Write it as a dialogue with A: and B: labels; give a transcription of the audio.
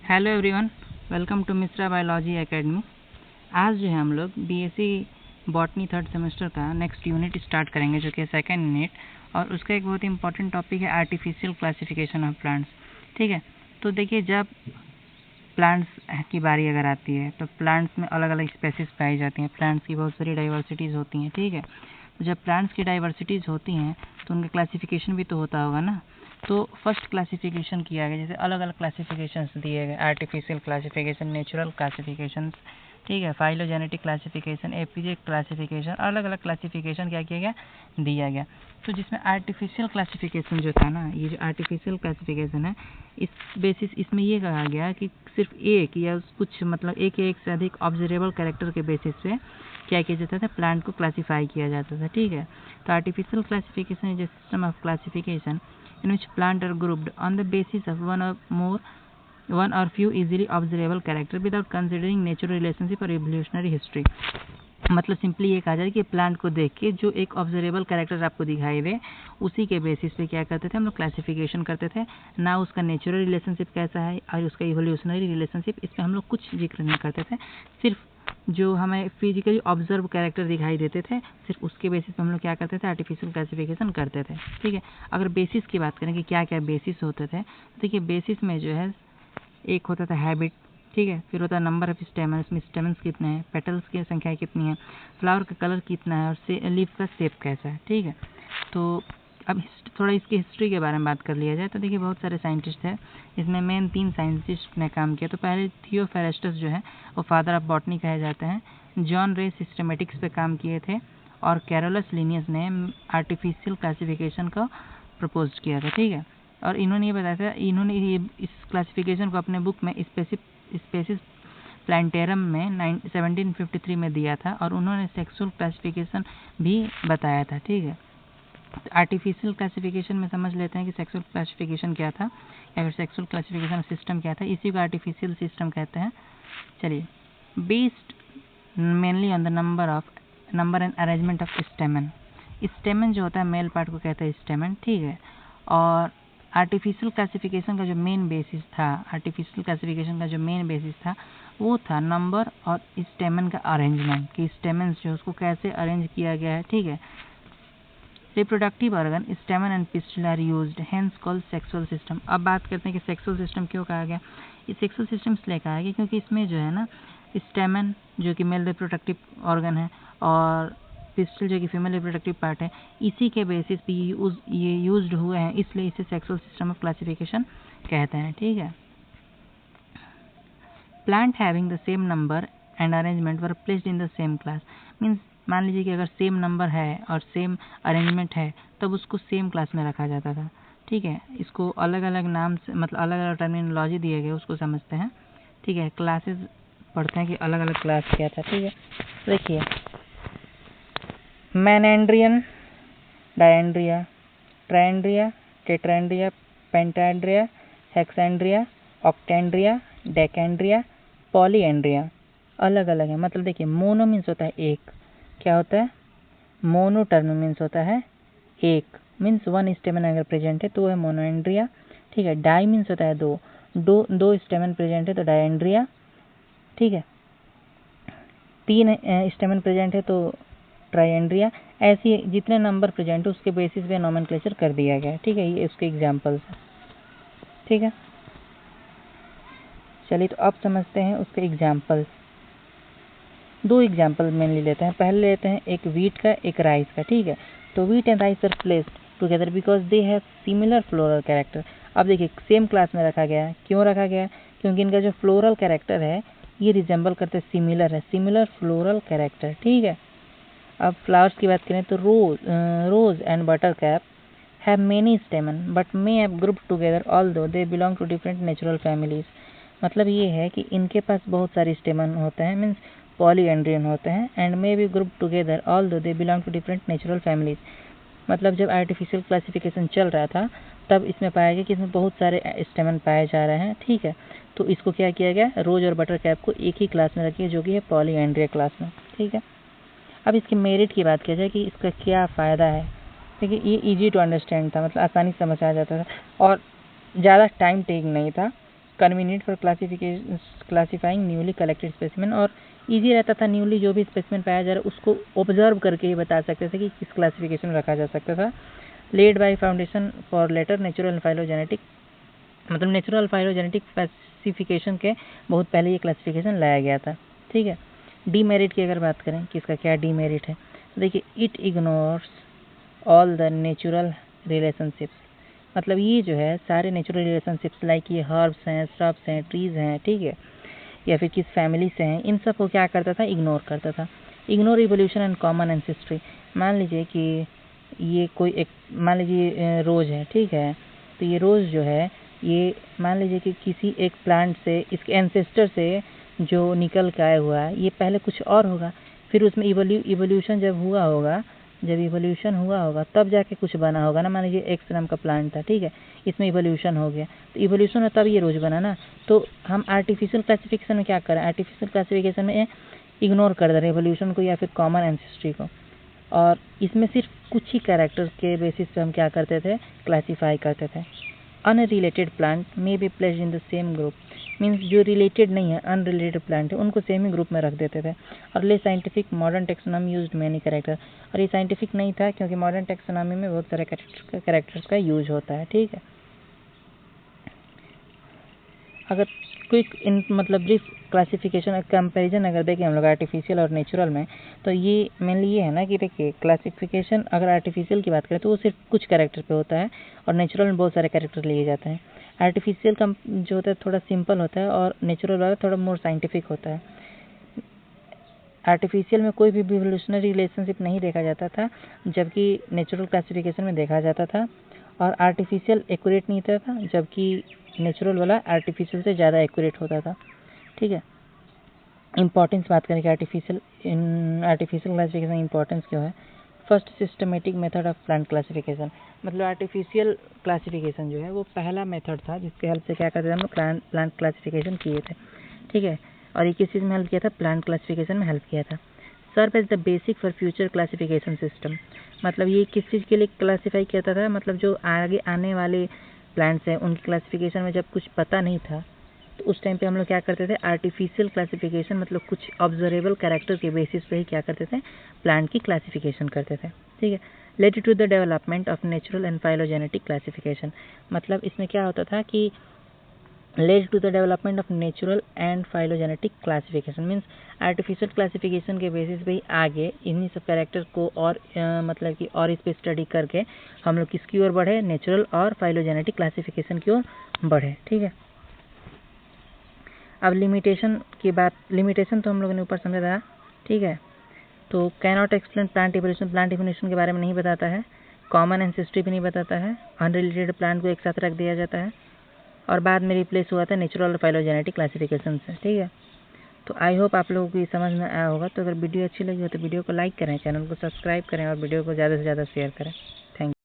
A: Hello everyone, welcome to Mishra biology academy. आज जो है हम लोग बीएससी बॉटनी थर्ड सेमेस्टर का नेक्स्ट यूनिट स्टार्ट करेंगे, जो कि सेकंड यूनिट, और उसका एक बहुत ही इंपॉर्टेंट टॉपिक है आर्टिफिशियल क्लासिफिकेशन ऑफ प्लांट्स। ठीक है, तो देखिए, जब प्लांट्स की बारी अगर आती है तो प्लांट्स में अलग अलग स्पेसीज पाई जाती हैं। प्लांट्स की बहुत सारी डाइवर्सिटीज़ होती हैं। ठीक है, तो जब प्लांट्स की डाइवर्सिटीज़ होती हैं तो उनका क्लासिफिकेशन भी तो होता होगा ना। तो फर्स्ट क्लासिफिकेशन किया गया, जैसे अलग अलग क्लासिफिकेशंस दिए गए, आर्टिफिशियल क्लासिफिकेशन, नेचुरल क्लासिफिकेशंस, ठीक है, फाइलोजेनेटिक क्लासिफिकेशन, एपीजे क्लासिफिकेशन, अलग अलग क्लासिफिकेशन क्या किया गया, दिया गया। तो जिसमें आर्टिफिशियल क्लासिफिकेशन जो था ना, ये जो आर्टिफिशियल क्लासिफिकेशन है, इस बेसिस इसमें ये कहा गया कि सिर्फ एक या कुछ मतलब एक या एक से अधिक ऑब्जर्वेबल कैरेक्टर के बेसिस पे क्या किया जाता था, प्लांट को क्लासीफाई किया जाता था। ठीक है, तो artificial classification is a system of classification in which plant are grouped on the basis of one or few easily observable character without considering natural relationship or evolutionary history। मतलब simply ये कहा जाए कि प्लांट को देख के जो एक ऑब्जर्वेबल कैरेक्टर आपको दिखाई दे, उसी के बेसिस पे क्या करते थे हम लोग, क्लासिफिकेशन करते थे ना। उसका नेचुरल रिलेशनशिप कैसा है और उसका इवोल्यूशनरी रिलेशनशिप, इस पर हम लोग कुछ जिक्र नहीं करते थे। सिर्फ जो हमें फिजिकली ऑब्जर्व कैरेक्टर दिखाई देते थे, सिर्फ उसके बेसिस पे हम लोग क्या करते थे, आर्टिफिशियल क्लासिफिकेशन करते थे। ठीक है, अगर बेसिस की बात करें कि क्या क्या बेसिस होते थे, तो देखिए बेसिस में जो है एक होता था हैबिट, ठीक है, फिर होता है नंबर ऑफ स्टेमन्स, में स्टेमन्स कितने हैं, पेटल्स की संख्या कितनी है, फ्लावर का कलर कितना है, और लीफ का शेप कैसा है। ठीक है, तो अब थोड़ा इसकी हिस्ट्री के बारे में बात कर लिया जाए तो देखिए बहुत सारे साइंटिस्ट हैं, इसमें मेन 3 साइंटिस्ट ने काम किया। तो पहले थियोफेरेस्टस जो है वो फादर ऑफ बॉटनी कहे जाते हैं। जॉन रे सिस्टमेटिक्स पे काम किए थे, और कैरोलस लिनियस ने आर्टिफिशियल क्लासिफिकेशन का प्रपोज किया था। ठीक है, और इन्होंने ये बताया था, इन्होंने ये इस क्लासिफिकेशन को अपने बुक में स्पेसिस प्लांटेरम में 1753 में दिया था, और उन्होंने सेक्सुअल क्लासिफिकेशन भी बताया था। ठीक है, आर्टिफिशियल क्लासिफिकेशन में समझ लेते हैं कि सेक्सुअल क्लासिफिकेशन क्या था, या फिर सेक्सुअल क्लासिफिकेशन सिस्टम क्या था, इसी को आर्टिफिशियल सिस्टम कहते हैं। चलिए, based mainly on the number and arrangement of स्टेमन। स्टेमन जो होता है मेल पार्ट को कहते हैं स्टेमन। ठीक है, और आर्टिफिशियल क्लासिफिकेशन का जो मेन बेसिस था वो था नंबर और स्टेमन का अरेंजमेंट, कि स्टेमन्स जो उसको कैसे अरेंज किया गया है। ठीक है, reproductive organ stamen and pistil are used, hence called sexual system. अब बात करते हैं कि सेक्सुअल सिस्टम क्यों कहा गया। ये सेक्सुअल सिस्टम इसलिए कहा गया क्योंकि इसमें जो है ना, स्टेमन जो कि मेल रिप्रोडक्टिव ऑर्गन है और पिस्टिल जो कि फीमेल रिप्रोडक्टिव पार्ट है, इसी के बेसिस पे ये यूज्ड हुए हैं, इसलिए इसे सेक्सुअल सिस्टम ऑफ क्लासिफिकेशन कहते हैं। ठीक है, plant having the same number and arrangement were placed in the same class. Means मान लीजिए कि अगर सेम नंबर है और सेम अरेंजमेंट है, तब उसको सेम क्लास में रखा जाता था। ठीक है, इसको अलग अलग नाम से, मतलब अलग अलग टर्मिनोलॉजी दिए गए, उसको समझते हैं। ठीक है, क्लासेस पढ़ते हैं कि अलग अलग क्लास क्या था। ठीक है, देखिए, मैनेंड्रियन, डायेंड्रिया, ट्राइएंड्रिया, टेट्राएंड्रिया, पेंटाएंड्रिया, हेक्साएंड्रिया, ऑक्टेंड्रिया, डेकेंड्रिया, पॉलीएंड्रिया, अलग अलग है। मतलब देखिए, मोनो मीन्स होता है एक, क्या होता है, मोनो टर्म मीन्स होता है एक, मीन्स वन स्टेमन अगर प्रेजेंट है तो है मोनोएंड्रिया। ठीक है, डाई मीन्स होता है दो स्टेमन प्रेजेंट है तो डायेंड्रिया। ठीक है, 3 स्टेमन प्रेजेंट है तो ट्राइएंड्रिया। ऐसी जितने नंबर प्रेजेंट है उसके बेसिस पे नोमेनक्लेचर कर दिया गया है। ठीक है, ये उसके एग्जाम्पल्स है। ठीक है, चलिए तो अब समझते हैं उसके एग्जाम्पल्स। 2 एग्जाम्पल मेनली लेते हैं। पहले लेते हैं एक वीट का, एक राइस का। ठीक है, तो wheat and rice are placed together because they have similar floral character. अब देखिए, सेम क्लास में रखा गया है। क्यों रखा गया है? क्योंकि इनका जो फ्लोरल कैरेक्टर है ये रिजेंबल करते, सिमिलर है, सिमिलर फ्लोरल कैरेक्टर। ठीक है, अब फ्लावर्स की बात करें तो rose and butter cap have many stamen but may have grouped together although they belong to different natural families. मतलब ये है कि इनके पास बहुत सारे स्टेमन होते हैं, मीन्स पॉलीएंड्रियन होते हैं, and may be group together although they belong to different natural families. मतलब जब आर्टिफिशियल क्लासिफिकेशन चल रहा था तब इसमें पाया गया कि इसमें बहुत सारे स्टेमन पाए जा रहे हैं। ठीक है, तो इसको क्या किया गया, रोज और बटर कैप को एक ही क्लास में रखिए, जो कि है पॉलीएंड्रिया क्लास में। ठीक है, अब इसके मेरिट की बात किया जाए कि इसका क्या फ़ायदा है। देखिए, ये इजी टू अंडरस्टैंड था, मतलब आसानी से समझ आ जाता था और ज़्यादा टाइम टेक नहीं था। Convenient for classifying newly collected specimen, और ईजी रहता था न्यूली जो भी स्पेसिमेन पाया जा रहा है उसको ऑब्जर्व करके ही बता सकते थे कि किस क्लासिफिकेशन में रखा जा सकता था। Led by foundation for later natural and phylogenetic, मतलब नेचुरल फाइलोजेनेटिक क्लासिफिकेशन के बहुत पहले ये क्लासिफिकेशन लाया गया था। ठीक है। डीमेरिट की अगर बात करें कि इसका क्या डीमेरिट है, तो देखिए it ignores all the natural relationships, मतलब ये जो है सारे नेचुरल रिलेशनशिप्स लाइक ये हर्ब्स हैं, श्रब्स हैं, ट्रीज हैं, ठीक है, या फिर किस फैमिली से हैं, इन सब को क्या करता था, इग्नोर करता था। Ignore evolution and common ancestry, मान लीजिए कि ये कोई एक, मान लीजिए रोज है, ठीक है, तो ये रोज जो है ये मान लीजिए कि किसी एक प्लांट से, इसके एंसेस्टर से जो निकल के आया हुआ है ये पहले कुछ और होगा, फिर उसमें इवोल्यूशन जब हुआ होगा, जब इवोल्यूशन हुआ होगा तब जाके कुछ बना होगा ना। मान लीजिए एक्स नाम का प्लांट था, ठीक है, इसमें इवोल्यूशन हो गया, तो इवोल्यूशन है तब ये रोज बना ना। तो हम आर्टिफिशियल क्लासिफिकेशन में क्या करें, आर्टिफिशियल क्लासिफिकेशन में इग्नोर कर दे रहे इवोल्यूशन को या फिर कॉमन एंसेस्ट्री को, और इसमें सिर्फ कुछ ही कैरेक्टर्स के बेसिस पे हम क्या करते थे, क्लासीफाई करते थे। Unrelated plant may be placed in the same group, means जो रिलेटेड नहीं है, अनरिलेटेड प्लांट है, उनको सेम ही ग्रुप में रख देते थे। और ले scientific modern taxonomy used many character, और ये साइंटिफिक नहीं था क्योंकि मॉडर्न टेक्सोनॉमी में बहुत सारे कैरेक्टर्स का यूज होता है। ठीक है। अगर क्विक इन मतलब ब्रीफ क्लासिफिकेशन कंपैरिजन अगर देखें हम लोग आर्टिफिशियल और नेचुरल में, तो ये मेनली ये है ना कि देखिए क्लासिफिकेशन अगर आर्टिफिशियल की बात करें तो वो सिर्फ कुछ कैरेक्टर पे होता है, और नेचुरल में बहुत सारे कैरेक्टर लिए जाते हैं। आर्टिफिशियल का जो होता है थोड़ा सिंपल होता है, और नेचुरल वाला थोड़ा मोर साइंटिफिक होता है। आर्टिफिशियल में कोई भी इवोल्यूशनरी रिलेशनशिप नहीं देखा जाता था, जबकि नेचुरल क्लासिफिकेशन में देखा जाता था, और आर्टिफिशियल एक्यूरेट नहीं होता था, जबकि नेचुरल वाला आर्टिफिशियल से ज़्यादा एक्यूरेट होता था। ठीक है। इंपॉर्टेंस बात करें कि आर्टिफिशियल क्लासिफिकेशन इंपॉर्टेंस क्यों है। First systematic method of plant classification, मतलब आर्टिफिशियल क्लासिफिकेशन जो है वो पहला मेथड था जिसके हेल्प से क्या करते थे हम लोग प्लांट क्लासिफिकेशन किए थे। ठीक है। और ये किस चीज़ में हेल्प किया था, प्लांट क्लासिफिकेशन में हेल्प किया था। Serve as the basic for future classification system, मतलब ये किस चीज़ के लिए क्लासीफाई किया था, मतलब जो आगे आने वाले प्लांट्स हैं उनकी क्लासिफिकेशन में जब कुछ पता नहीं था तो उस टाइम पे हम लोग क्या करते थे, आर्टिफिशियल क्लासिफिकेशन मतलब कुछ ऑब्जर्वेबल कैरेक्टर के बेसिस पे ही क्या करते थे, प्लांट की क्लासिफिकेशन करते थे। ठीक है। Led to the development of natural and phylogenetic classification, मतलब इसमें क्या होता था कि led to the development of natural and phylogenetic classification, means artificial classification के बेसिस पे ही आगे इन्हीं सब कैरेक्टर को और मतलब कि और इस पे स्टडी करके हम लोग किसकी ओर बढ़े, नेचुरल और फाइलोजेनेटिक क्लासिफिकेशन की ओर बढ़े। ठीक है। अब लिमिटेशन की बात, लिमिटेशन तो हम लोगों ने ऊपर समझा था। ठीक है। तो can not explain plant evolution के बारे में नहीं बताता है, कॉमन एंसेस्ट्री भी नहीं बताता है, अनरिलेटेड प्लांट को एक साथ रख दिया जाता है, और बाद में रिप्लेस हुआ था नेचुरल और फाइलोजेनेटिक क्लासिफिकेशन से। ठीक है। तो आई होप आप लोगों को ये समझ में आया होगा। तो अगर वीडियो अच्छी लगी हो तो वीडियो को लाइक करें, चैनल को सब्सक्राइब करें और वीडियो को ज़्यादा से ज़्यादा शेयर करें। Thank you.